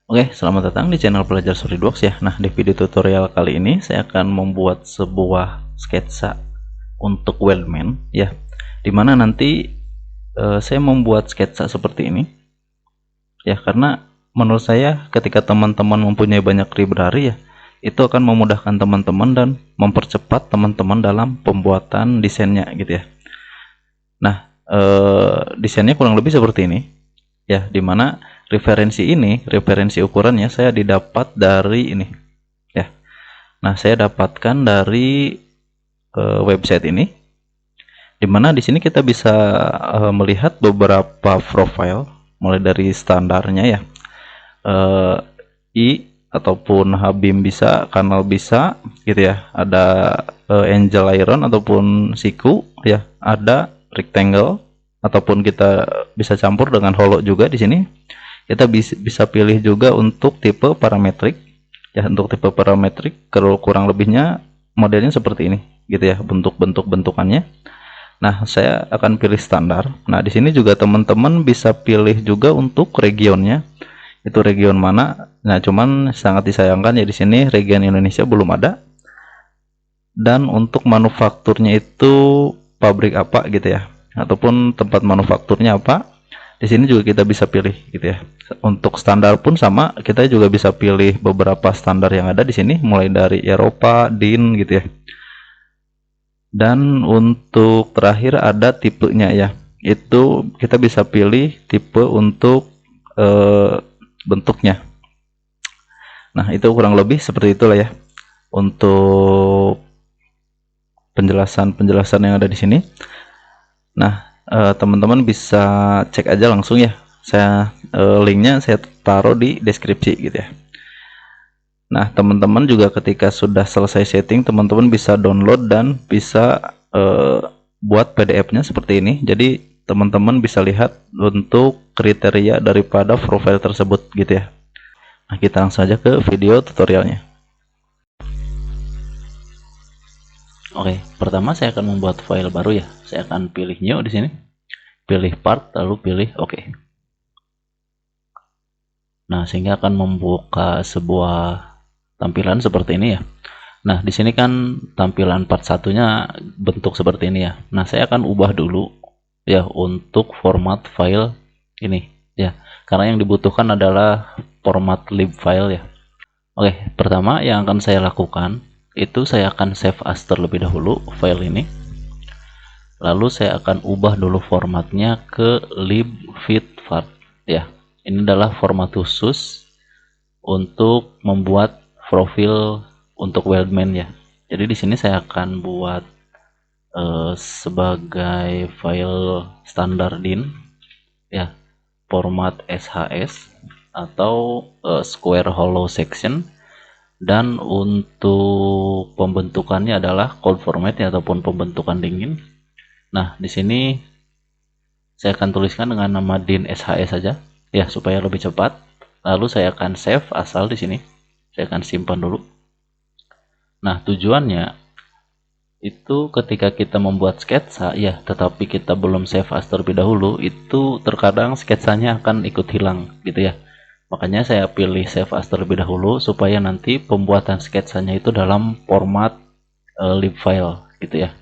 Oke, selamat datang di channel Pelajar SolidWorks ya. Nah, di video tutorial kali ini saya akan membuat sebuah sketsa untuk weldman ya. Dimana nanti saya membuat sketsa seperti ini ya, karena menurut saya ketika teman-teman mempunyai banyak library ya, itu akan memudahkan teman-teman dan mempercepat teman-teman dalam pembuatan desainnya gitu ya. Nah, desainnya kurang lebih seperti ini ya, dimana referensi ukurannya saya didapat dari ini ya. Nah, saya dapatkan dari website ini, dimana di sini kita bisa melihat beberapa profile mulai dari standarnya ya, I ataupun H-beam bisa, kanal bisa gitu ya, ada angel iron ataupun siku ya, ada rectangle ataupun kita bisa campur dengan hollow juga. Di sini kita bisa pilih juga untuk tipe parametrik ya. Untuk tipe parametrik kurang lebihnya modelnya seperti ini gitu ya, bentukannya. Nah, saya akan pilih standar. Nah, di sini juga teman-teman bisa pilih juga untuk regionnya, itu region mana. Nah, cuman sangat disayangkan ya, di sini region Indonesia belum ada. Dan untuk manufakturnya itu pabrik apa gitu ya, ataupun tempat manufakturnya apa, di sini juga kita bisa pilih gitu ya. Untuk standar pun sama, kita juga bisa pilih beberapa standar yang ada di sini, mulai dari Eropa, DIN gitu ya. Dan untuk terakhir ada tipenya ya, itu kita bisa pilih tipe untuk bentuknya. Nah, itu kurang lebih seperti itulah ya untuk penjelasan yang ada di sini. Nah, teman-teman bisa cek aja langsung ya. Saya linknya saya taruh di deskripsi gitu ya. Nah, teman-teman juga ketika sudah selesai setting, teman-teman bisa download dan bisa buat PDF-nya seperti ini. Jadi teman-teman bisa lihat untuk kriteria daripada profile tersebut gitu ya. Nah, kita langsung saja ke video tutorialnya. Oke, pertama saya akan membuat file baru ya. Saya akan pilih new di sini, pilih part, lalu pilih OK. Nah, sehingga akan membuka sebuah tampilan seperti ini ya. Nah, di sini kan tampilan part satunya bentuk seperti ini ya. Nah, saya akan ubah dulu ya untuk format file ini ya, karena yang dibutuhkan adalah format lib file ya. Oke, pertama yang akan saya lakukan itu saya akan save as terlebih dahulu file ini, lalu saya akan ubah dulu formatnya ke libfitfart ya. Ini adalah format khusus untuk membuat profil untuk weldman ya. Jadi di sini saya akan buat sebagai file standar DIN ya, format SHS atau square hollow section. Dan untuk pembentukannya adalah cold format ya, ataupun pembentukan dingin. Nah, di sini saya akan tuliskan dengan nama DIN SHS saja ya, supaya lebih cepat. Lalu saya akan save asal di sini. Saya akan simpan dulu. Nah, tujuannya itu ketika kita membuat sketsa ya, tetapi kita belum save as terlebih dahulu, itu terkadang sketsanya akan ikut hilang gitu ya. Makanya saya pilih save as terlebih dahulu supaya nanti pembuatan sketsanya itu dalam format lib file gitu ya.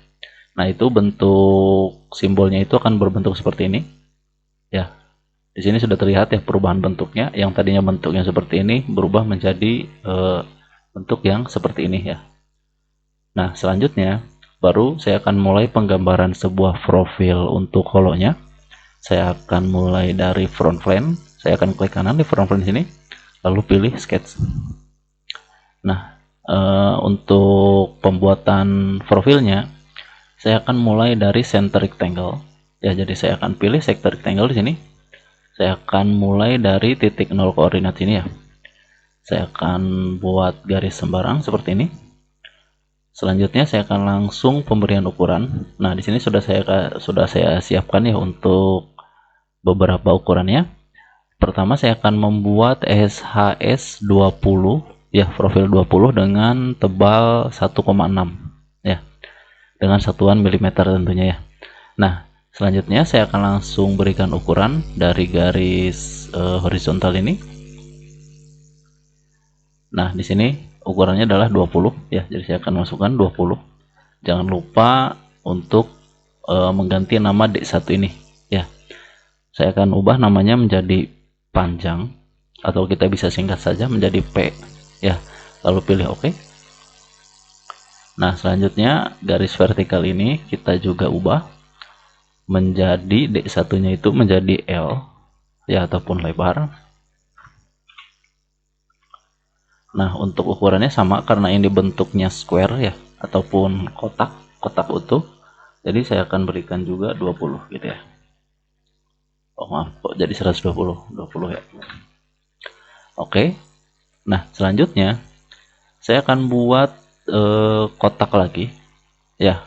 Nah, itu bentuk simbolnya itu akan berbentuk seperti ini ya. Di sini sudah terlihat ya perubahan bentuknya, yang tadinya bentuknya seperti ini berubah menjadi bentuk yang seperti ini ya. Nah, selanjutnya baru saya akan mulai penggambaran sebuah profil untuk hollow-nya. Saya akan mulai dari front plane. Saya akan klik kanan di front plane sini, lalu pilih sketch. Nah, untuk pembuatan profilnya, saya akan mulai dari center rectangle. Ya, jadi saya akan pilih center rectangle di sini. Saya akan mulai dari titik 0 koordinat ini ya. Saya akan buat garis sembarang seperti ini. Selanjutnya saya akan langsung pemberian ukuran. Nah, di sini sudah saya siapkan ya untuk beberapa ukurannya. Pertama saya akan membuat SHS 20 ya, profil 20 dengan tebal 1,6 ya, dengan satuan milimeter tentunya ya. Nah, selanjutnya saya akan langsung berikan ukuran dari garis horizontal ini. Nah, di sini ukurannya adalah 20 ya. Jadi saya akan masukkan 20. Jangan lupa untuk mengganti nama D1 ini ya. Saya akan ubah namanya menjadi panjang, atau kita bisa singkat saja menjadi P ya. Lalu pilih OK. Nah, selanjutnya garis vertikal ini kita juga ubah menjadi D1-nya itu menjadi L ya, ataupun lebar. Nah, untuk ukurannya sama karena ini bentuknya square ya, ataupun kotak utuh. Jadi saya akan berikan juga 20 gitu ya. Oh maaf, kok jadi 120, 20 ya. Oke. Nah, selanjutnya saya akan buat kotak lagi ya.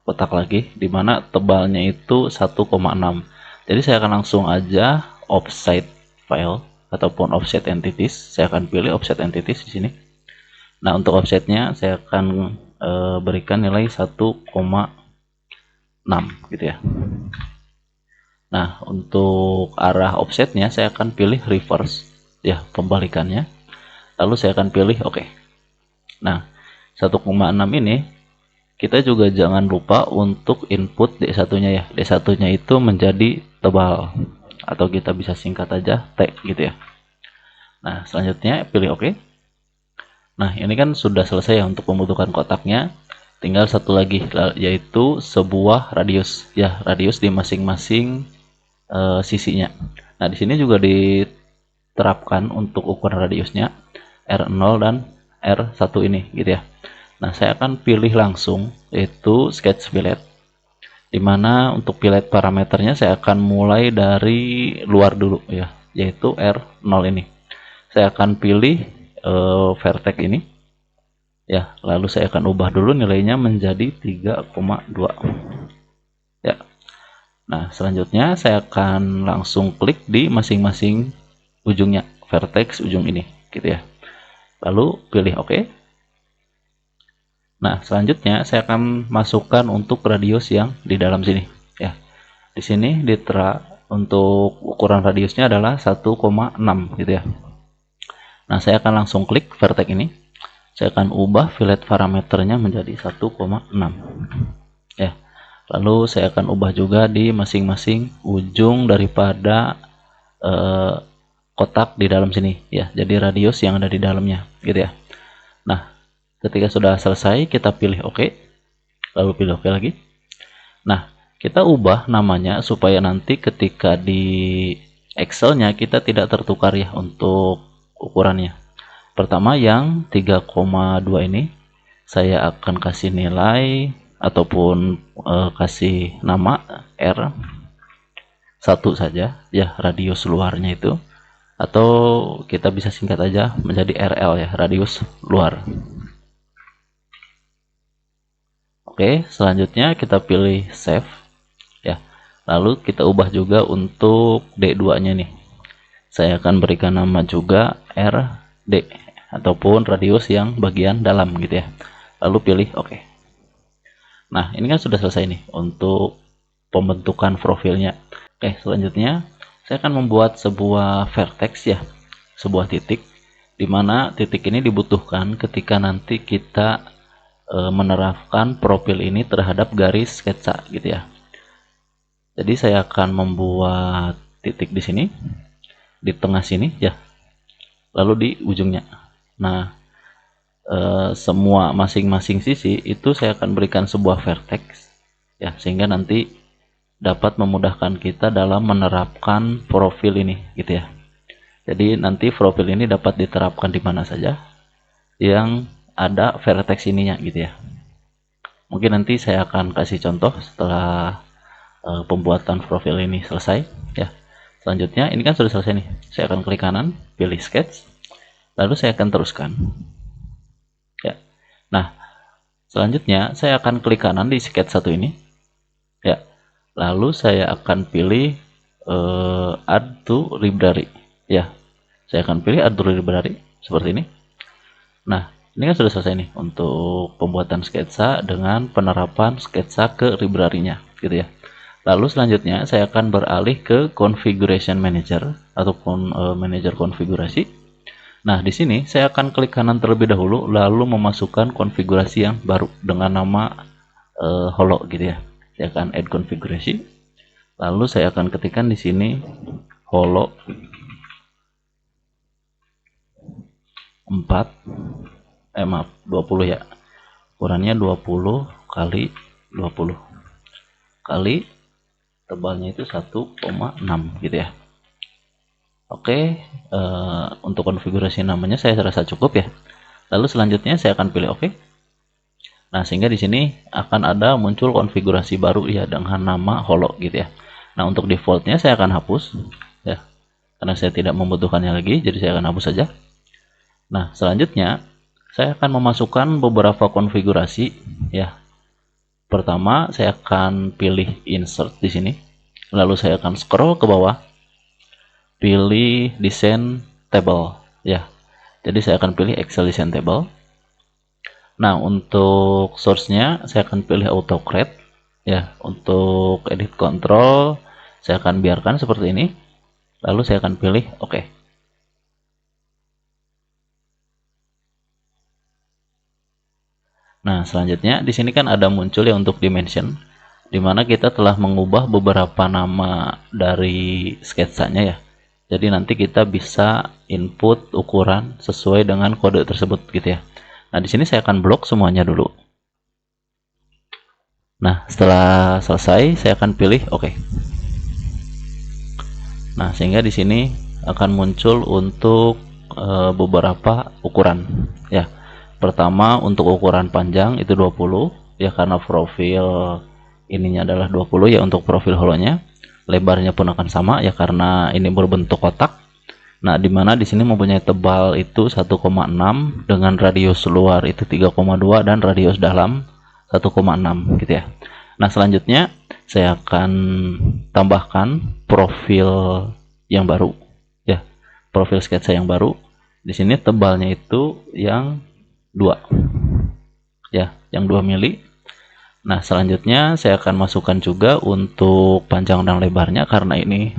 Kotak lagi dimana tebalnya itu 1,6. Jadi saya akan langsung aja offset file ataupun offset entities. Saya akan pilih offset entities di sini. Nah, untuk offsetnya saya akan berikan nilai 1,6 gitu ya. Nah, untuk arah offsetnya saya akan pilih reverse ya, pembalikannya. Lalu saya akan pilih OK. Nah, 1,6 ini kita juga jangan lupa untuk input D1-nya ya. D1-nya itu menjadi tebal, atau kita bisa singkat aja T gitu ya. Nah, selanjutnya pilih OK. Nah, ini kan sudah selesai ya untuk pembentukan kotaknya. Tinggal satu lagi, yaitu sebuah radius ya, radius di masing-masing sisinya. Nah, di sini juga diterapkan untuk ukuran radiusnya R0 dan R1 ini gitu ya. Nah, saya akan pilih langsung yaitu sketch fillet, dimana untuk fillet parameternya saya akan mulai dari luar dulu ya, yaitu R0 ini. Saya akan pilih vertex ini ya, lalu saya akan ubah dulu nilainya menjadi 3,2 ya. Nah, selanjutnya saya akan langsung klik di masing-masing ujungnya, vertex ujung ini gitu ya. Lalu pilih OK. Nah, selanjutnya saya akan masukkan untuk radius yang di dalam sini ya. Di sini untuk ukuran radiusnya adalah 1,6 gitu ya. Nah, saya akan langsung klik vertex ini. Saya akan ubah fillet parameternya menjadi 1,6 ya. Lalu saya akan ubah juga di masing-masing ujung daripada kotak di dalam sini ya. Jadi radius yang ada di dalamnya gitu ya. Nah, ketika sudah selesai kita pilih OK. Lalu pilih OK lagi. Nah, kita ubah namanya supaya nanti ketika di Excel-nya kita tidak tertukar ya untuk ukurannya. Pertama yang 3,2 ini saya akan kasih nilai ataupun kasih nama R1 saja ya, radius luarnya itu, atau kita bisa singkat aja menjadi RL ya, radius luar. Oke, selanjutnya kita pilih save ya. Lalu kita ubah juga untuk D2-nya nih. Saya akan berikan nama juga RD ataupun radius yang bagian dalam gitu ya. Lalu pilih OK. Nah, ini kan sudah selesai nih untuk pembentukan profilnya. Oke, selanjutnya saya akan membuat sebuah vertex ya, sebuah titik, dimana titik ini dibutuhkan ketika nanti kita menerapkan profil ini terhadap garis sketsa gitu ya. Jadi saya akan membuat titik di sini, di tengah sini ya, lalu di ujungnya. Nah, semua masing-masing sisi itu saya akan berikan sebuah vertex ya, sehingga nanti dapat memudahkan kita dalam menerapkan profil ini gitu ya. Jadi nanti profil ini dapat diterapkan di mana saja yang ada vertex ininya gitu ya. Mungkin nanti saya akan kasih contoh setelah pembuatan profil ini selesai ya. Selanjutnya ini kan sudah selesai nih. Saya akan klik kanan, pilih sketch, lalu saya akan teruskan. Ya. Nah, selanjutnya saya akan klik kanan di sketch 1 ini. Ya. Lalu saya akan pilih add to library. Ya. Saya akan pilih add to library seperti ini. Nah, ini kan sudah selesai nih untuk pembuatan sketsa dengan penerapan sketsa ke library-nya gitu ya. Lalu selanjutnya saya akan beralih ke configuration manager ataupun manager konfigurasi. Nah, di sini saya akan klik kanan terlebih dahulu, lalu memasukkan konfigurasi yang baru dengan nama holo gitu ya. Saya akan add konfigurasi, lalu saya akan ketikkan di sini holo 20 ya. Ukurannya 20 kali 20 kali tebalnya itu 1,6 gitu ya. Oke, untuk konfigurasi namanya saya rasa cukup ya. Lalu selanjutnya saya akan pilih oke. Nah, sehingga di sini akan ada muncul konfigurasi baru ya dengan nama holo gitu ya. Nah, untuk defaultnya saya akan hapus ya, karena saya tidak membutuhkannya lagi, jadi saya akan hapus saja. Nah, selanjutnya saya akan memasukkan beberapa konfigurasi ya. Pertama, saya akan pilih insert di sini. Lalu saya akan scroll ke bawah, pilih desain table ya. Jadi saya akan pilih Excel desain table. Nah, untuk source-nya saya akan pilih auto create ya. Untuk edit control saya akan biarkan seperti ini. Lalu saya akan pilih oke. Nah, selanjutnya di sini kan ada muncul ya untuk dimension, di mana kita telah mengubah beberapa nama dari sketsanya ya. Jadi nanti kita bisa input ukuran sesuai dengan kode tersebut gitu ya. Nah, di sini saya akan blok semuanya dulu. Nah, setelah selesai saya akan pilih oke. Nah, sehingga di sini akan muncul untuk beberapa ukuran ya. Pertama, untuk ukuran panjang itu 20 ya, karena profil ininya adalah 20 ya untuk profil holonya. Lebarnya pun akan sama ya karena ini berbentuk kotak. Nah, dimana di sini mempunyai tebal itu 1,6 dengan radius luar itu 3,2 dan radius dalam 1,6 gitu ya. Nah, selanjutnya saya akan tambahkan profil yang baru ya, profil sketsa yang baru. Di sini tebalnya itu yang 2 ya, yang 2 mili. Nah, selanjutnya saya akan masukkan juga untuk panjang dan lebarnya, karena ini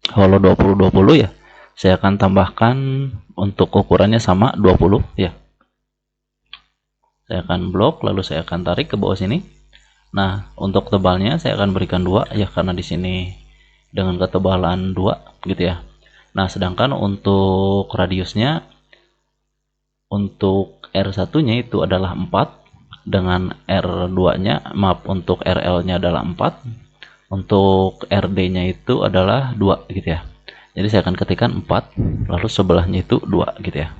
holo 20-20 ya. Saya akan tambahkan untuk ukurannya sama 20 ya. Saya akan blok, lalu saya akan tarik ke bawah sini. Nah, untuk tebalnya saya akan berikan 2 ya, karena di sini dengan ketebalan 2 gitu ya. Nah, sedangkan untuk radiusnya untuk R1-nya itu adalah 4, dengan R2-nya, maaf, untuk RL-nya adalah 4, untuk RD-nya itu adalah 2 gitu ya. Jadi saya akan ketikkan 4, lalu sebelahnya itu 2 gitu ya.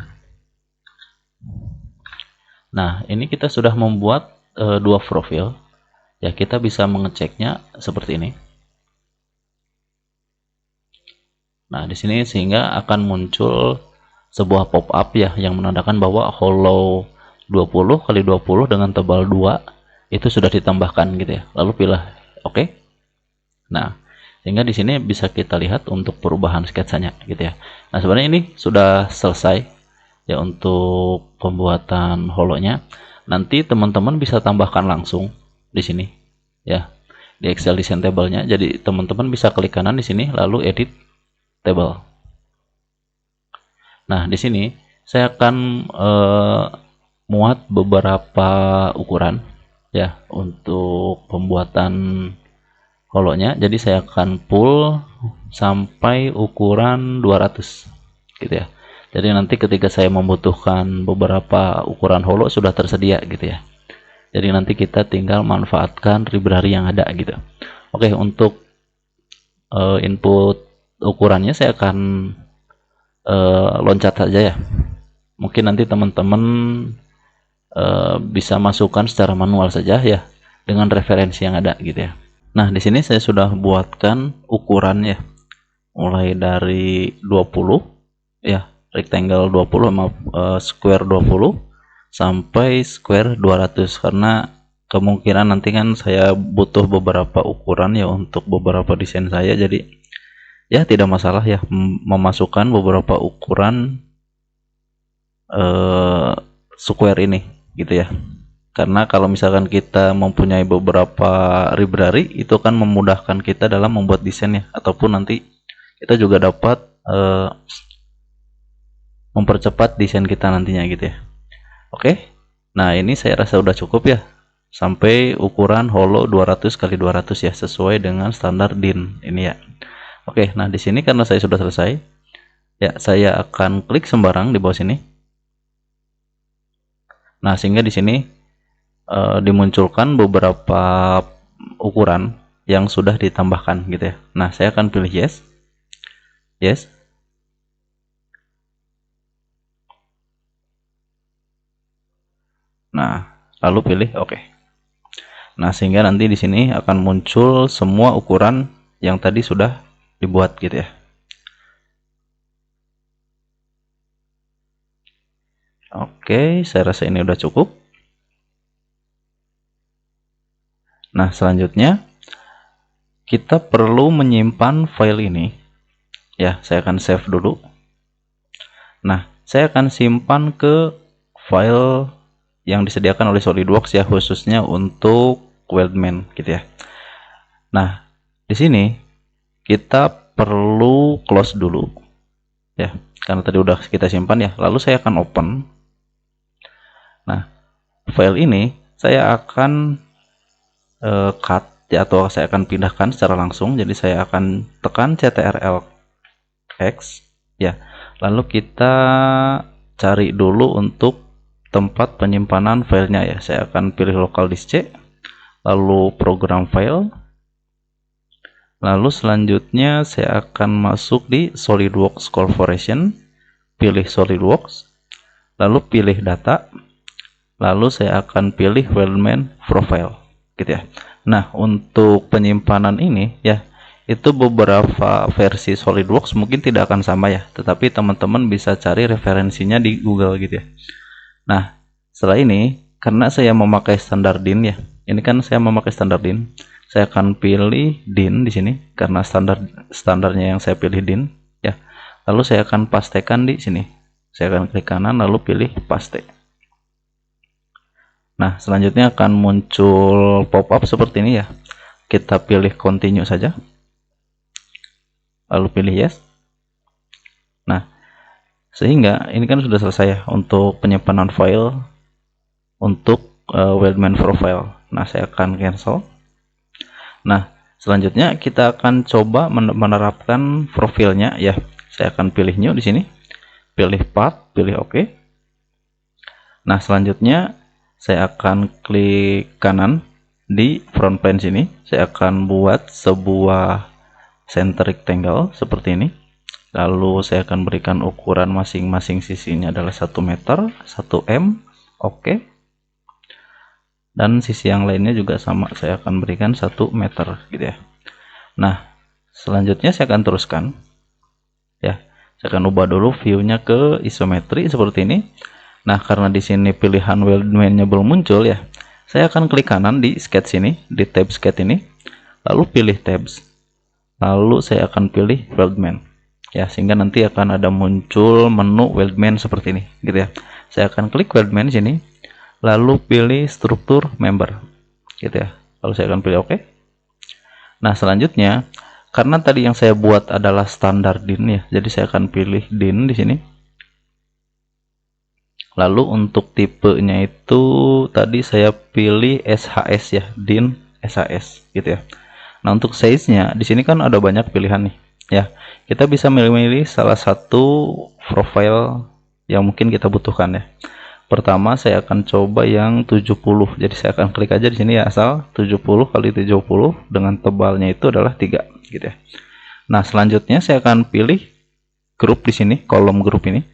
Nah, ini kita sudah membuat 2 profil ya. Kita bisa mengeceknya seperti ini. Nah, di sini sehingga akan muncul sebuah pop-up ya yang menandakan bahwa holo 20 kali 20 dengan tebal 2 itu sudah ditambahkan gitu ya. Lalu pilih oke. Nah, sehingga di sini bisa kita lihat untuk perubahan sketsanya gitu ya. Nah, sebenarnya ini sudah selesai ya untuk pembuatan holonya. Nanti teman-teman bisa tambahkan langsung di sini ya, di Excel design table-nya. Jadi teman-teman bisa klik kanan di sini lalu edit table. Nah, di sini saya akan muat beberapa ukuran ya untuk pembuatan holonya. Jadi saya akan pull sampai ukuran 200 gitu ya. Jadi nanti ketika saya membutuhkan beberapa ukuran holo sudah tersedia gitu ya. Jadi nanti kita tinggal manfaatkan library yang ada gitu. Oke, untuk input ukurannya saya akan loncat saja ya. Mungkin nanti teman-teman bisa masukkan secara manual saja ya dengan referensi yang ada gitu ya. Nah, di sini saya sudah buatkan ukurannya mulai dari 20 ya, rectangle 20 sama square 20 sampai square 200, karena kemungkinan nanti kan saya butuh beberapa ukuran ya untuk beberapa desain saya. Jadi ya tidak masalah ya memasukkan beberapa ukuran square ini gitu ya, karena kalau misalkan kita mempunyai beberapa library itu kan memudahkan kita dalam membuat desainnya, ataupun nanti kita juga dapat mempercepat desain kita nantinya gitu ya. Oke, nah ini saya rasa udah cukup ya, sampai ukuran hollow 200 kali 200 ya, sesuai dengan standar DIN ini ya. Oke, nah di sini karena saya sudah selesai ya, saya akan klik sembarang di bawah sini. Nah, sehingga di sini dimunculkan beberapa ukuran yang sudah ditambahkan gitu ya. Nah, saya akan pilih yes. Yes. Nah, lalu pilih oke. Nah, sehingga nanti di sini akan muncul semua ukuran yang tadi sudah dibuat gitu ya. Oke, saya rasa ini udah cukup. Nah, selanjutnya kita perlu menyimpan file ini. Ya, saya akan save dulu. Nah, saya akan simpan ke file yang disediakan oleh SolidWorks ya, khususnya untuk Weldman gitu ya. Nah, di sini kita perlu close dulu ya, karena tadi udah kita simpan ya. Lalu saya akan open. Nah, file ini saya akan cut ya, atau saya akan pindahkan secara langsung. Jadi saya akan tekan Ctrl X ya. Lalu kita cari dulu untuk tempat penyimpanan filenya ya. Saya akan pilih local disk C, lalu program file, lalu selanjutnya saya akan masuk di SolidWorks Corporation, pilih SolidWorks, lalu pilih data, lalu saya akan pilih Weldman Profile gitu ya. Nah, untuk penyimpanan ini ya, itu beberapa versi SolidWorks mungkin tidak akan sama ya, tetapi teman-teman bisa cari referensinya di Google gitu ya. Nah, setelah ini karena saya memakai standar DIN ya, ini kan saya memakai standar DIN, saya akan pilih DIN di sini karena standarnya yang saya pilih DIN ya. Lalu saya akan pastekan di sini, saya akan klik kanan lalu pilih paste. Nah, selanjutnya akan muncul pop-up seperti ini ya, kita pilih continue saja, lalu pilih yes. Nah, sehingga ini kan sudah selesai ya untuk penyimpanan file untuk Weldman Profile. Nah, saya akan cancel. Nah, selanjutnya kita akan coba menerapkan profilnya ya. Saya akan pilih new di sini, pilih path, pilih OK. Nah, selanjutnya saya akan klik kanan di front plane sini. Saya akan buat sebuah center rectangle seperti ini. Lalu saya akan berikan ukuran masing-masing sisinya adalah 1 meter, 1 m, oke. Dan sisi yang lainnya juga sama, saya akan berikan 1 meter gitu ya. Nah, selanjutnya saya akan teruskan ya. Saya akan ubah dulu view-nya ke isometri seperti ini. Nah, karena di sini pilihan Weldman-nya belum muncul ya, saya akan klik kanan di sketch ini, di tab sketch ini, lalu pilih tabs. Lalu saya akan pilih Weldman. Ya, sehingga nanti akan ada muncul menu Weldman seperti ini gitu ya. Saya akan klik Weldman sini, lalu pilih struktur member gitu ya, lalu saya akan pilih OK. Nah, selanjutnya karena tadi yang saya buat adalah standar DIN ya, jadi saya akan pilih DIN di sini. Lalu untuk tipenya itu tadi saya pilih SHS ya, DIN SHS gitu ya. Nah, untuk size-nya di sini kan ada banyak pilihan nih ya. Kita bisa milih-milih salah satu profile yang mungkin kita butuhkan ya. Pertama saya akan coba yang 70. Jadi saya akan klik aja di sini ya, asal 70 kali 70 dengan tebalnya itu adalah 3 gitu ya. Nah, selanjutnya saya akan pilih grup di sini, kolom grup ini.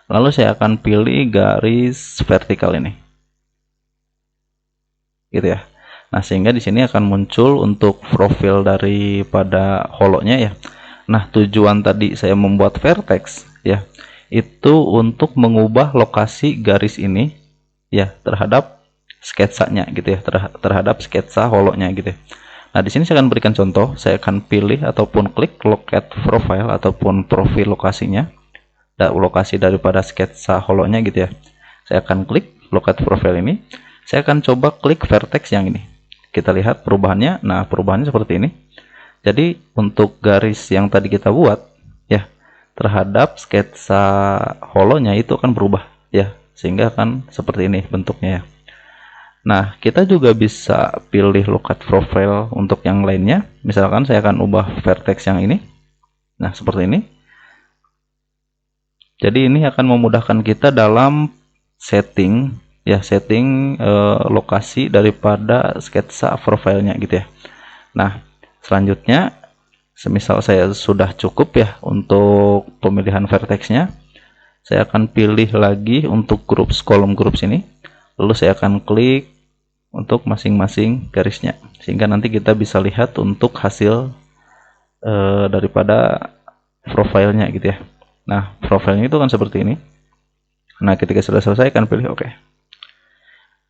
Lalu saya akan pilih garis vertikal ini. Gitu ya. Nah, sehingga di sini akan muncul untuk profil daripada hollow-nya ya. Nah, tujuan tadi saya membuat vertex ya, itu untuk mengubah lokasi garis ini ya terhadap sketsanya gitu ya, terhadap sketsa hollow-nya gitu ya. Nah, di sini saya akan berikan contoh, saya akan pilih ataupun klik locate profile ataupun profil lokasinya, lokasi daripada sketsa hollow-nya gitu ya. Saya akan klik locate profile ini, saya akan coba klik vertex yang ini. Kita lihat perubahannya. Nah, perubahannya seperti ini. Jadi untuk garis yang tadi kita buat ya, terhadap sketsa holonya itu akan berubah ya, sehingga akan seperti ini bentuknya ya. Nah, kita juga bisa pilih look-cut profile untuk yang lainnya. Misalkan saya akan ubah vertex yang ini. Nah, seperti ini. Jadi ini akan memudahkan kita dalam setting ya, lokasi daripada sketsa profilnya gitu ya. Nah, selanjutnya semisal saya sudah cukup ya untuk pemilihan vertexnya, saya akan pilih lagi untuk kolom groups ini. Lalu saya akan klik untuk masing-masing garisnya, sehingga nanti kita bisa lihat untuk hasil daripada profilnya gitu ya. Nah, profilnya itu kan seperti ini. Nah, ketika sudah selesai akan pilih OK.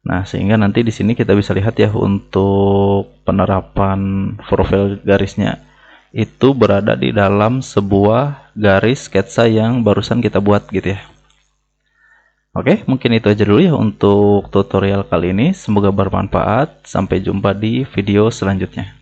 Nah, sehingga nanti di sini kita bisa lihat ya untuk penerapan profil garisnya itu berada di dalam sebuah garis sketsa yang barusan kita buat gitu ya. Oke, mungkin itu aja dulu ya untuk tutorial kali ini. Semoga bermanfaat. Sampai jumpa di video selanjutnya.